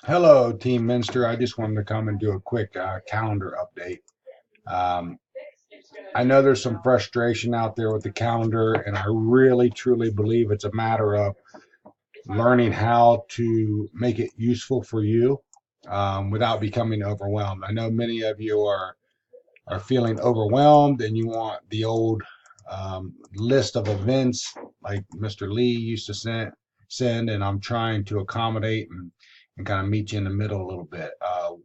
Hello, Team Minster. I just wanted to come and do a quick calendar update. Um, I know there's some frustration out there with the calendar, and I really truly believe it's a matter of learning how to make it useful for you without becoming overwhelmed. I know many of you are feeling overwhelmed and you want the old list of events like Mr. Lee used to send, and I'm trying to accommodate and kind of meet you in the middle a little bit.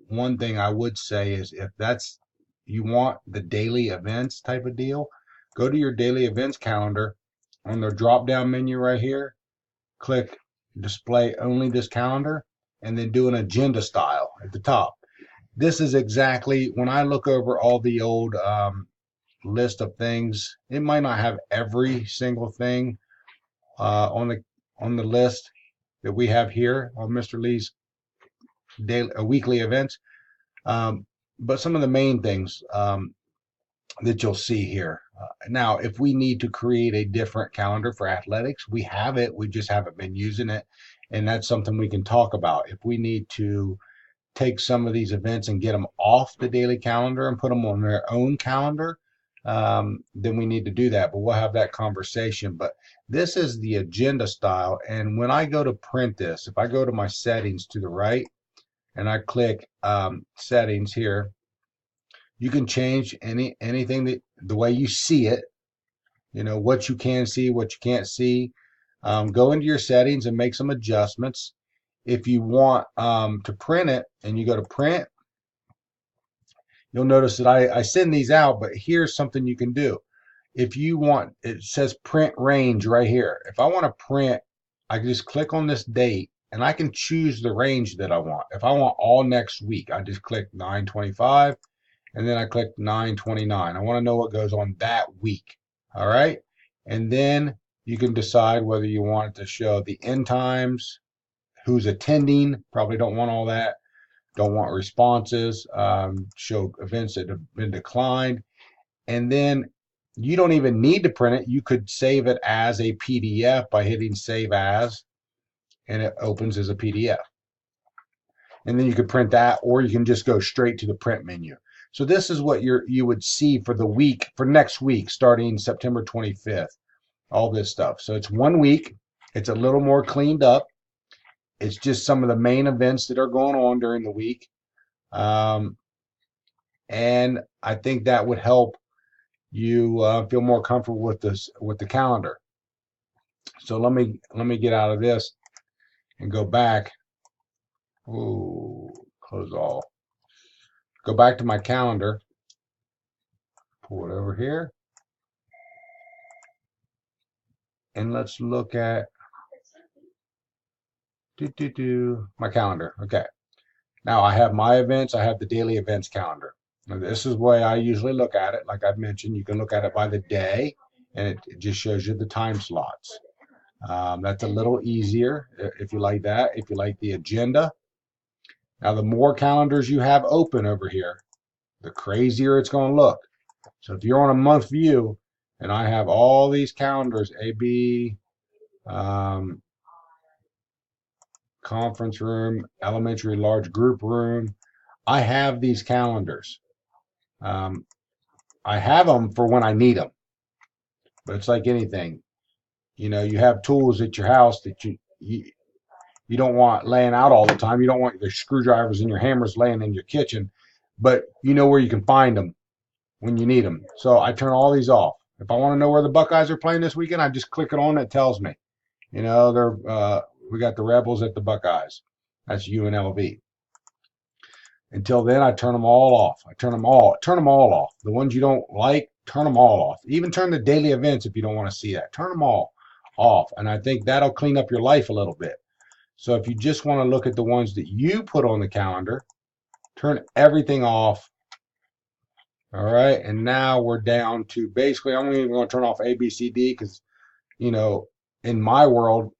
One thing I would say is if that's you want the daily events type of deal, go to your daily events calendar on the drop down menu right here, click display only this calendar, and then do an agenda style at the top. This is exactly when I look over all the old list of things. It might not have every single thing on the list that we have here on Mr. Lee's daily weekly events, um, but some of the main things that you'll see here. Now, if we need to create a different calendar for athletics, we have it. We just haven't been using it, and that's something we can talk about. If we need to take some of these events and get them off the daily calendar and put them on their own calendar, then we need to do that. But we'll have that conversation. But this is the agenda style. And when I go to print this, if I go to my settings to the right and I click settings here, you can change anything that the way you see it, what you can see, what you can't see. Go into your settings and make some adjustments. If you want to print it and you go to print, you'll notice that I send these out, but here's something you can do. If you want, it says print range right here. If I want to print, I can just click on this date and I can choose the range that I want. If I want all next week, I just click 9/25 and then I click 9/29. I want to know what goes on that week. All right. And then you can decide whether you want it to show the end times, who's attending. Probably don't want all that. Don't want responses, show events that have been declined. And then you don't even need to print it. You could save it as a PDF by hitting save as, and it opens as a PDF. And then you could print that, or you can just go straight to the print menu. So this is what you would see for the week, for next week, starting September 25th, all this stuff. So it's 1 week. It's a little more cleaned up. It's just some of the main events that are going on during the week. Um, and I think that would help you feel more comfortable with the calendar. So let me get out of this and go back. Ooh, close all. Go back to my calendar. Pull it over here, and let's look at my calendar. Okay. Now I have my events. I have the daily events calendar. Now this is the way I usually look at it. Like I've mentioned, you can look at it by the day, and it just shows you the time slots. That's a little easier if you like that. If you like the agenda. Now, the more calendars you have open over here, the crazier it's going to look. So if you're on a month view, and I have all these calendars, AB, um, conference room, elementary large group room, I have these calendars. Um, I have them for when I need them, but it's like anything. You have tools at your house that you don't want laying out all the time. You don't want the screwdrivers and your hammers laying in your kitchen, but you know where you can find them when you need them. So I turn all these off. If I want to know where the Buckeyes are playing this weekend, I just click it on. It tells me. We got the Rebels at the Buckeyes. That's UNLV. Until then, I turn them all off. Turn them all off. The ones you don't like, turn them all off. Even turn the daily events if you don't want to see that. Turn them all off, and I think that'll clean up your life a little bit. So if you just want to look at the ones that you put on the calendar, turn everything off. All right, and now we're down to basically, I'm even going to turn off A, B, C, D because, in my world,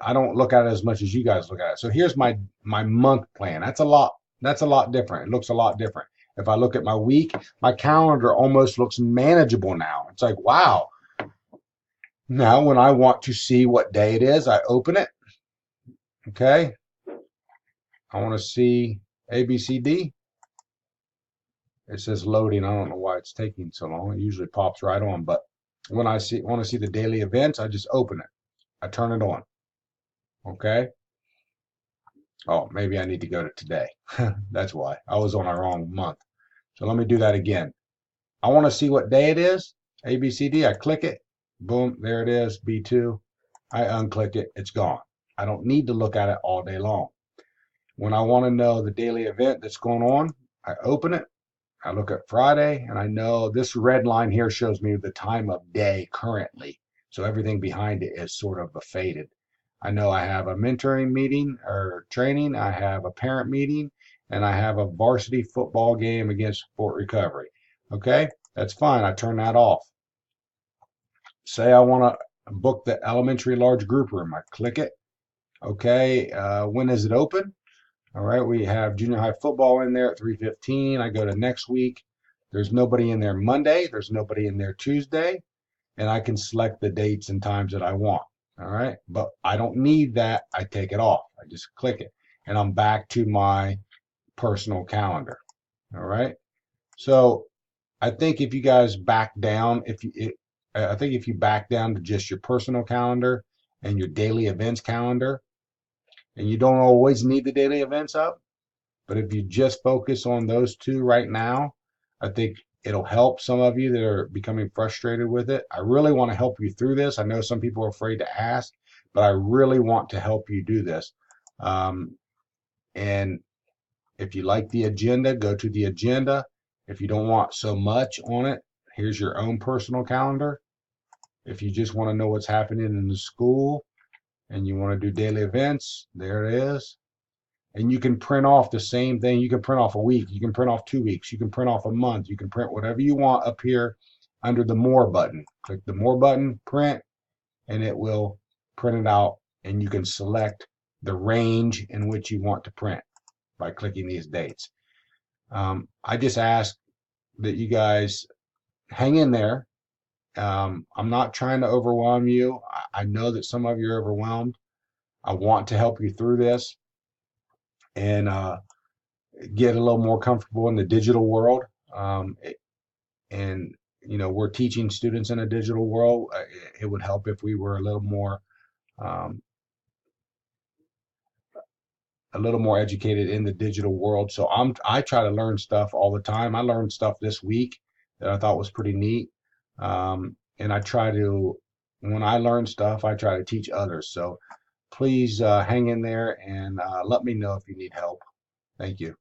I don't look at it as much as you guys look at it. So here's my month plan. That's a lot. That's a lot different. It looks a lot different. If I look at my week, my calendar almost looks manageable now. It's like, wow. Now, when I want to see what day it is, I open it. Okay. I want to see ABCD. It says loading. I don't know why it's taking so long. It usually pops right on. But when I want to see the daily events, I just open it. I turn it on. Okay. Oh, maybe I need to go to today. That's why. I was on a wrong month. So let me do that again. I want to see what day it is. ABCD. I click it. Boom. There it is. B2. I unclick it. It's gone. I don't need to look at it all day long. When I want to know the daily event that's going on, I open it. I look at Friday, and I know this red line here shows me the time of day currently. So everything behind it is sort of faded. I know I have a mentoring meeting or training. I have a parent meeting, and I have a varsity football game against Fort Recovery. Okay, that's fine. I turn that off. Say I want to book the elementary large group room. I click it. Okay, when is it open? All right, we have junior high football in there at 3:15. I go to next week. There's nobody in there Monday. There's nobody in there Tuesday. And I can select the dates and times that I want. All right, but I don't need that. I take it off. I just click it, and I'm back to my personal calendar. All right. So I think if you guys back down, I think if you back down to just your personal calendar and your daily events calendar, and you don't always need the daily events up, but if you just focus on those two right now, I think it'll help some of you that are becoming frustrated with it. I really want to help you through this. I know some people are afraid to ask, but I really want to help you do this. And if you like the agenda, go to the agenda. If you don't want so much on it, here's your own personal calendar. If you just want to know what's happening in the school and you want to do daily events, there it is. And you can print off the same thing. You can print off a week. You can print off 2 weeks. You can print off a month. You can print whatever you want up here under the More button. Click the More button, print, and it will print it out. And you can select the range in which you want to print by clicking these dates. I just ask that you guys hang in there. I'm not trying to overwhelm you. I know that some of you are overwhelmed. I want to help you through this and get a little more comfortable in the digital world. And we're teaching students in a digital world. It would help if we were a little more educated in the digital world. So I try to learn stuff all the time. I learned stuff this week that I thought was pretty neat. And I try to, when I learn stuff, I try to teach others. So please hang in there and let me know if you need help. Thank you.